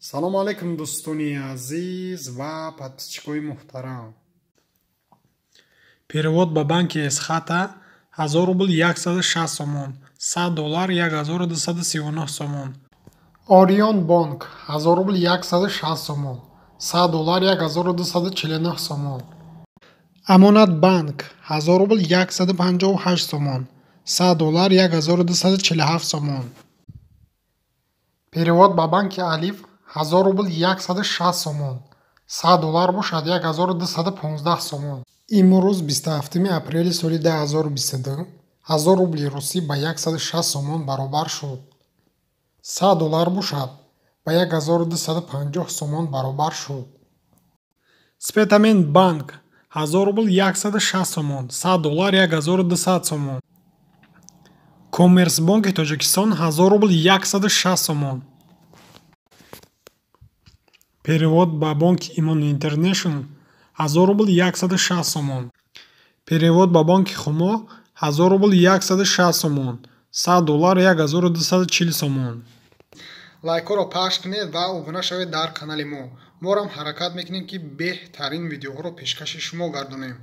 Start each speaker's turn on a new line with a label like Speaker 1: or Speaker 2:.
Speaker 1: салом алейкум дӯстони азиз ва подписчикои муҳтарам. Перевод ба банки Эсхата 1000 рубл 160 сомон, $100 1239 сомон. Орион банк 1000 рубл 160 сомон, $100 1249 сомон. Амонат банк 1000 рубл 158 сомон, $100 1247 сомон. Перевод ба банки Алиф 1000 рубл 160 сомон, $100 бошад 1215 сомон. Имрӯз 27 апрели соли 2022 1000 рубли русӣ ба 160 сомон баробар шуд. $100 бошад ба 1250 сомон баробар шуд. Спетамент банк 1000 рубл 160 сомон, $100 1200 сомон. Коммерсбанки Тоҷикистон 1000 рубл 160 сомон. Перевод ба банки Имон Интернешнл 1000 рубл 160 сомон. Перевод ба банки Хумо 1000 рубл 160 сомон, $100 1240 сомон. Лайкҳоро пахш кунед ва обуна шавед дар канали мо. Морам ҳаракат мекунем ки беҳтарин видеоҳоро пешкаши шумо гардонем.